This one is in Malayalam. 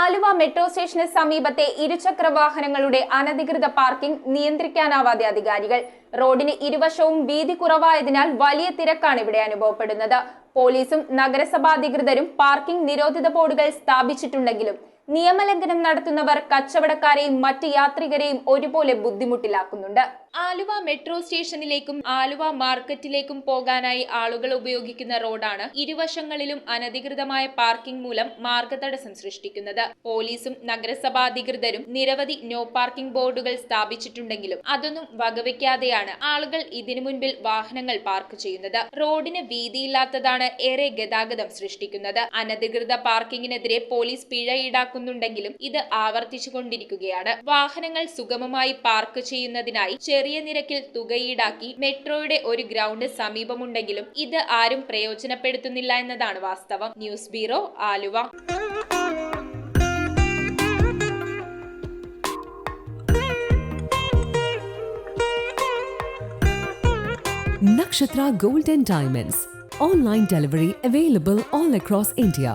ആലുവ മെട്രോ സ്റ്റേഷന് സമീപത്തെ ഇരുചക്ര വാഹനങ്ങളുടെ അനധികൃത പാർക്കിംഗ് നിയന്ത്രിക്കാനാവാതെ അധികാരികൾ. റോഡിന് ഇരുവശവും വീതി കുറവായതിനാൽ വലിയ തിരക്കാണ് ഇവിടെ അനുഭവപ്പെടുന്നത്. പോലീസും നഗരസഭാ അധികൃതരും പാർക്കിംഗ് നിരോധിത ബോർഡുകൾ സ്ഥാപിച്ചിട്ടുണ്ടെങ്കിലും നിയമലംഘനം നടത്തുന്നവർ കച്ചവടക്കാരെയും മറ്റ് യാത്രികരെയും ഒരുപോലെ ബുദ്ധിമുട്ടിലാക്കുന്നുണ്ട്. ആലുവ മെട്രോ സ്റ്റേഷനിലേക്കും ആലുവ മാർക്കറ്റിലേക്കും പോകാനായി ആളുകൾ ഉപയോഗിക്കുന്ന റോഡാണ് ഇരുവശങ്ങളിലും അനധികൃതമായ പാർക്കിംഗ് മൂലം മാർഗതടസ്സം സൃഷ്ടിക്കുന്നത്. പോലീസും നഗരസഭാ അധികൃതരും നിരവധി നോ പാർക്കിംഗ് ബോർഡുകൾ സ്ഥാപിച്ചിട്ടുണ്ടെങ്കിലും അതൊന്നും വകവയ്ക്കാതെയാണ് ആളുകൾ ഇതിനു മുൻപിൽ വാഹനങ്ങൾ പാർക്ക് ചെയ്യുന്നത്. റോഡിന് വീതിയില്ലാത്തതാണ് ഏറെ ഗതാഗതം സൃഷ്ടിക്കുന്നത്. അനധികൃത പാർക്കിങ്ങിനെതിരെ പോലീസ് പിഴ ഈടാക്കുന്നുണ്ടെങ്കിലും ഇത് ആവർത്തിച്ചുകൊണ്ടിരിക്കുകയാണ്. വാഹനങ്ങൾ സുഗമമായി പാർക്ക് ചെയ്യുന്നതിനായി ചെറിയ നിരക്കിൽ തുക ഈടാക്കി മെട്രോയുടെ ഒരു ഗ്രൗണ്ട് സമീപമുണ്ടെങ്കിലും ഇത് ആരും പ്രയോജനപ്പെടുത്തുന്നില്ല എന്നതാണ് വാസ്തവം. News bureau, Aluva. Nakshatra Gold and Diamonds. Online delivery available all across India.